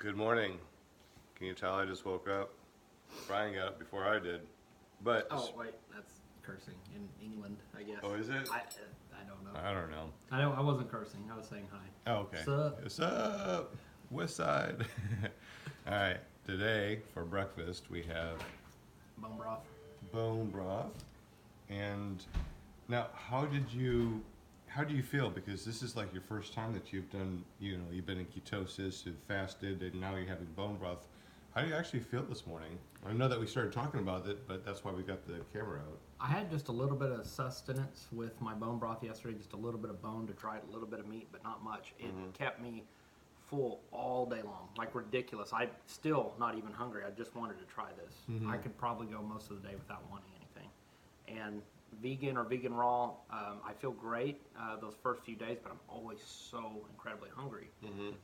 Good morning. Can you tell I just woke up? Brian got up before I did. But Oh wait, that's cursing in England, I guess. Oh, is it? I don't know. I don't know. I wasn't cursing. I was saying hi. Oh, okay. Sup? What's up? West Side. All right. Today for breakfast we have Bone broth. bone broth. And now, how do you feel? Because this is like your first time that you've done, you've been in ketosis, you've fasted, and now you're having bone broth. How do you actually feel this morning? I know that we started talking about it, but that's why we got the camera out. I had just a little bit of sustenance with my bone broth yesterday, just a little bit of bone to try it, a little bit of meat, but not much. It kept me full all day long, like ridiculous. I'm still not even hungry. I just wanted to try this. I could probably go most of the day without wanting anything. And vegan or vegan raw, I feel great those first few days, but I'm always so incredibly hungry.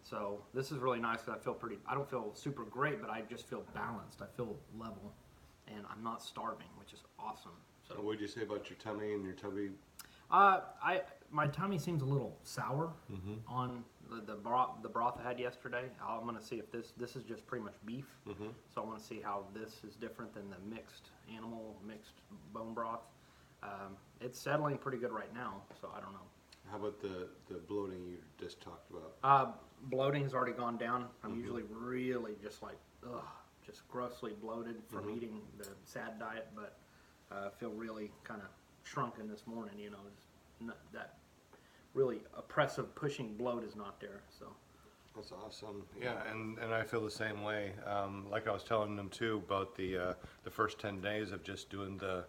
So this is really nice because I don't feel super great, but I just feel balanced. I feel level, and I'm not starving, which is awesome. So What did you say about your tummy and your tummy? my tummy seems a little sour on the broth I had yesterday. I'm gonna see if this is just pretty much beef. So I want to see how this is different than the mixed bone broth. It's settling pretty good right now, so I don't know. How about the bloating you just talked about? Bloating has already gone down. I'm usually really just like just grossly bloated from eating the SAD diet, but I feel really kind of shrunken this morning. That really oppressive pushing bloat is not there. So That's awesome. Yeah, and I feel the same way. Like I was telling them too about the first 10 days of just doing the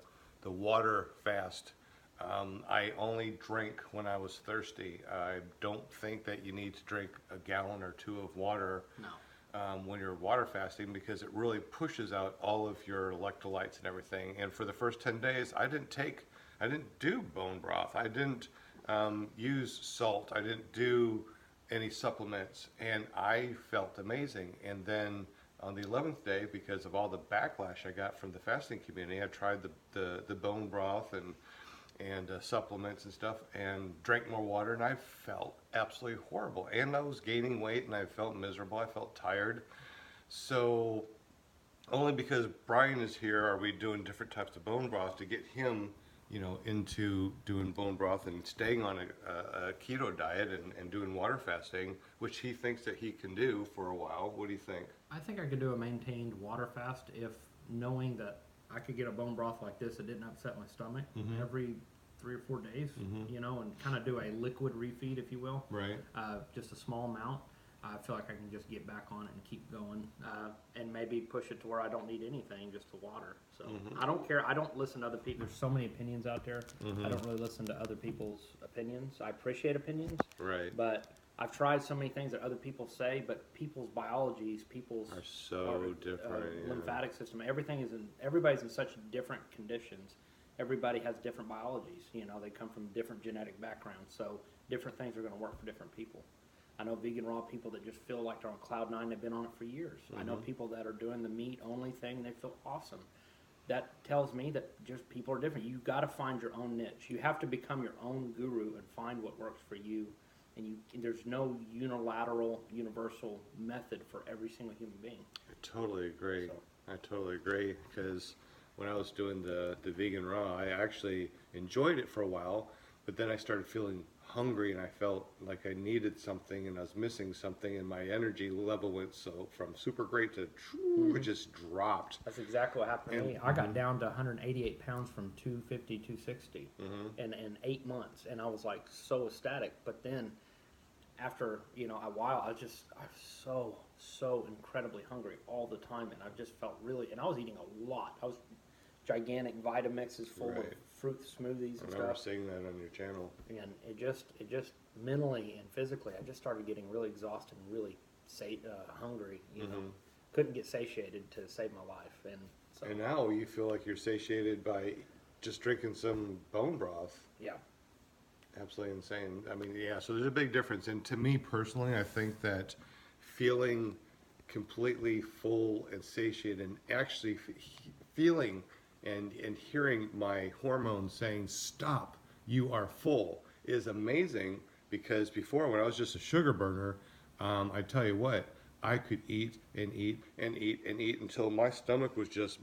water fast. I only drank when I was thirsty. I don't think that you need to drink a gallon or two of water when you're water fasting, because it really pushes out all of your electrolytes and everything. And for the first 10 days, I didn't do bone broth. I didn't use salt. I didn't do any supplements, and I felt amazing. And then on the 11th day, because of all the backlash I got from the fasting community, I tried the bone broth and supplements and stuff, and drank more water, and I felt absolutely horrible. And I was gaining weight, and I felt miserable. I felt tired. So only because Brian is here are we doing different types of bone broth to get him, into doing bone broth and staying on a keto diet and doing water fasting, which he thinks that he can do for a while. What do you think? I think I could do a maintained water fast if knowing that I could get a bone broth like this that didn't upset my stomach every 3 or 4 days, and kind of do a liquid refeed, if you will. Right. Just a small amount. I feel like I can just get back on it and keep going, and maybe push it to where I don't need anything, just the water. So I don't care. I don't listen to other people. There's so many opinions out there. I don't really listen to other people's opinions. I appreciate opinions, Right. but I've tried so many things that other people say, but people's biologies, Are so different. Yeah. lymphatic system, everybody's in such different conditions. Everybody has different biologies. They come from different genetic backgrounds, so different things are going to work for different people. I know vegan raw people that just feel like they're on cloud nine. They've been on it for years. I know people that are doing the meat only thing. They feel awesome. That tells me that just people are different. You've got to find your own niche. You have to become your own guru and find what works for you. And there's no unilateral, universal method for every single human being. I totally agree. So. I totally agree, because when I was doing the vegan raw, I actually enjoyed it for a while, but then I started feeling hungry, and I felt like I needed something, and I was missing something, and my energy level went from super great to it just dropped. That's exactly what happened to me. I got down to 188 pounds from 250, 260 in 8 months, and I was like so ecstatic. But then after a while, I was so incredibly hungry all the time, and I just felt really, and I was eating a lot. I was gigantic Vitamixes full of fruit smoothies and I remember stuff. seeing that on your channel. And it just mentally and physically, I just started getting really exhausted and really hungry. Couldn't get satiated to save my life, and so And now you feel like you're satiated by just drinking some bone broth. yeah. Absolutely insane. I mean, yeah, so there's a big difference. And to me personally, I think that feeling completely full and satiated, and actually feeling and hearing my hormones saying, stop, you are full, is amazing. Because before, when I was just a sugar burner, I tell you what, I could eat and eat and eat and eat until my stomach was just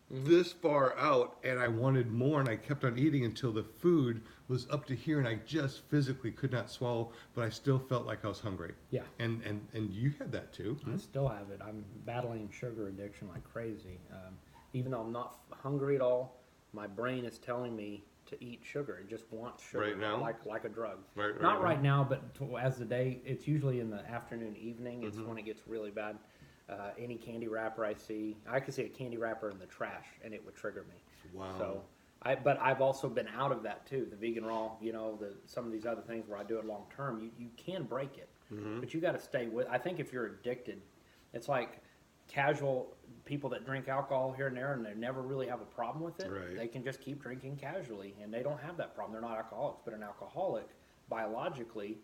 this far out, and I wanted more, and I kept on eating until the food was up to here, and I just physically could not swallow, but I still felt like I was hungry. Yeah. And you had that too. I still have it. I'm battling sugar addiction like crazy. Even though I'm not hungry at all, my brain is telling me to eat sugar. It just wants sugar. Right now? Like a drug. Right Not now. right now, but as the day, it's usually in the afternoon, evening. It's when it gets really bad. Any candy wrapper I see, I could see a candy wrapper in the trash and it would trigger me. Wow. So, but I've also been out of that too. The vegan raw, some of these other things where I do it long term, you can break it, but you got to stay with. I think if you're addicted, it's like casual people that drink alcohol here and there, and they never really have a problem with it. Right. They can just keep drinking casually, and they don't have that problem. They're not alcoholics, but an alcoholic, biologically,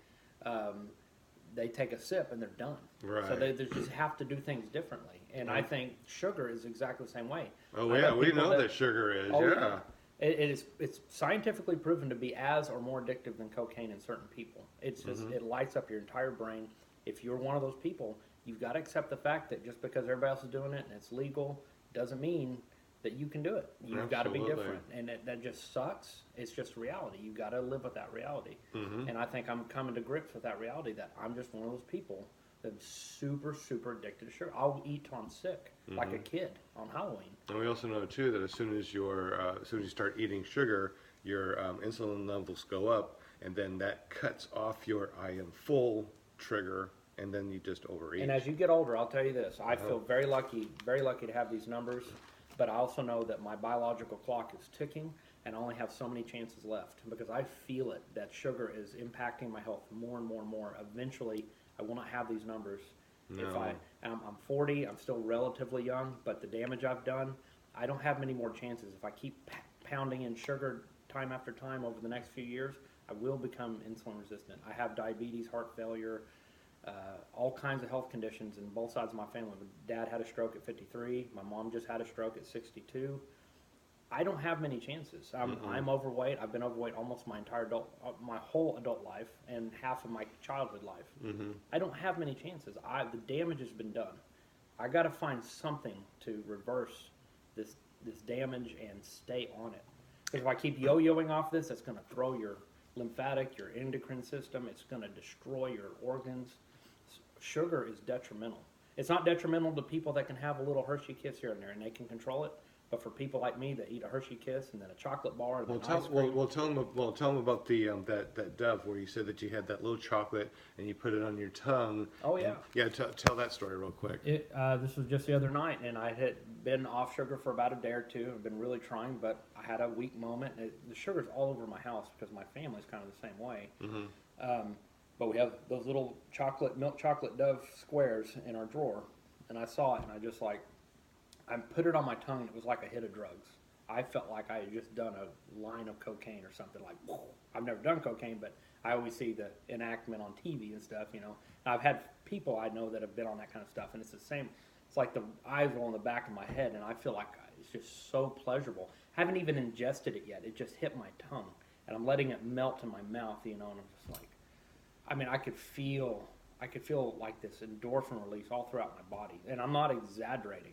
they take a sip and they're done. Right. So they just have to do things differently. And I think sugar is exactly the same way. Oh I yeah, know we people know that sugar is. Oh, yeah. It's scientifically proven to be as or more addictive than cocaine in certain people. It's just it lights up your entire brain. If you're one of those people, you've got to accept the fact that just because everybody else is doing it and it's legal doesn't mean that you can do it. You've got to be Absolutely. different, and that just sucks. It's just reality. You've got to live with that reality. And I think I'm coming to grips with that reality that I'm just one of those people that's super, super addicted to sugar. I'll eat till I'm sick, like a kid on Halloween. And we also know too that as soon as you start eating sugar, your insulin levels go up, and then that cuts off your "I am full" trigger, and then you just overeat. And as you get older, I'll tell you this: I feel very lucky to have these numbers. But I also know that my biological clock is ticking, and I only have so many chances left because I feel it that sugar is impacting my health more and more and more. Eventually, I will not have these numbers. No. I'm 40, I'm still relatively young, but the damage I've done, I don't have many more chances. If I keep pounding in sugar time after time over the next few years, I will become insulin resistant. I have diabetes, heart failure, all kinds of health conditions in both sides of my family. My dad had a stroke at 53. My mom just had a stroke at 62. I don't have many chances. I'm overweight. I've been overweight almost my whole adult life and half of my childhood life. I don't have many chances. The damage has been done. I got to find something to reverse this damage and stay on it. Because if I keep yo-yoing off this, it's going to throw your lymphatic, your endocrine system. It's going to destroy your organs. Sugar is detrimental. It's not detrimental to people that can have a little Hershey Kiss here and there and they can control it. But for people like me that eat a Hershey Kiss and then a chocolate bar and then ice cream. Tell them about the that Dove where you said that you had that little chocolate and you put it on your tongue. Oh, yeah. Tell that story real quick. This was just the other night, and I had been off sugar for about a day or two. I've been really trying, but I had a weak moment. The sugar's all over my house because my family's kind of the same way. But we have those little milk chocolate Dove squares in our drawer, and I saw it, and I put it on my tongue, and it was like a hit of drugs. I felt like I had just done a line of cocaine or something. Like, whoa. I've never done cocaine, but I always see the enactment on TV and stuff, And I've had people I know that have been on that kind of stuff, and it's the same. It's like the eyes roll in the back of my head, and I feel like it's just so pleasurable. Haven't even ingested it yet. It just hit my tongue, and I'm letting it melt in my mouth, and I'm just like, I could feel like this endorphin release all throughout my body, and I'm not exaggerating.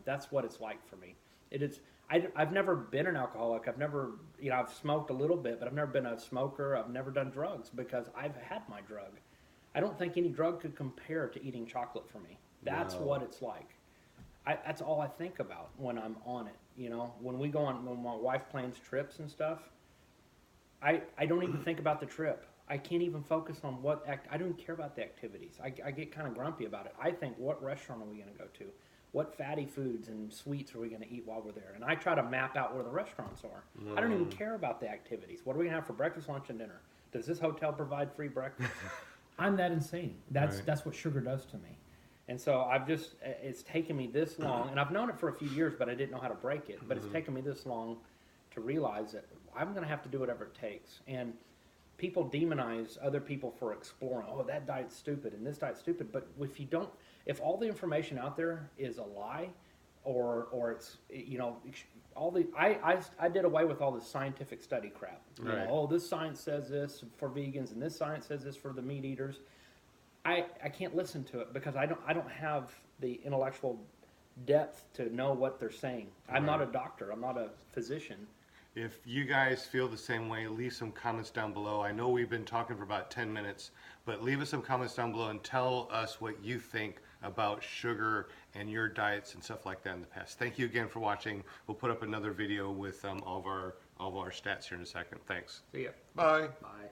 That's what it's like for me. It is. I've never been an alcoholic. I've never, I've smoked a little bit, but I've never been a smoker. I've never done drugs because I've had my drug. I don't think any drug could compare to eating chocolate for me. That's what it's like. That's all I think about when I'm on it. When my wife plans trips and stuff, I don't even think about the trip. I can't even focus on I don't care about the activities. I get kind of grumpy about it. I think, what restaurant are we going to go to? What fatty foods and sweets are we going to eat while we're there? And I try to map out where the restaurants are. I don't even care about the activities. What are we going to have for breakfast, lunch, and dinner? Does this hotel provide free breakfast? I'm that insane. That's what sugar does to me. And so it's taken me this long, and I've known it for a few years, but I didn't know how to break it. But it's taken me this long to realize that I'm going to have to do whatever it takes. And people demonize other people for exploring. Oh, that diet's stupid and this diet's stupid. But if all the information out there is a lie, or it's I did away with all this scientific study crap. Right. Oh, this science says this for vegans and this science says this for the meat eaters. I can't listen to it because I don't have the intellectual depth to know what they're saying. I'm not a doctor. I'm not a physician. If you guys feel the same way, leave some comments down below. I know we've been talking for about 10 minutes, but leave us some comments down below and tell us what you think about sugar and your diets and stuff like that in the past. Thank you again for watching. We'll put up another video with all of our stats here in a second. Thanks. See ya. Bye. Bye.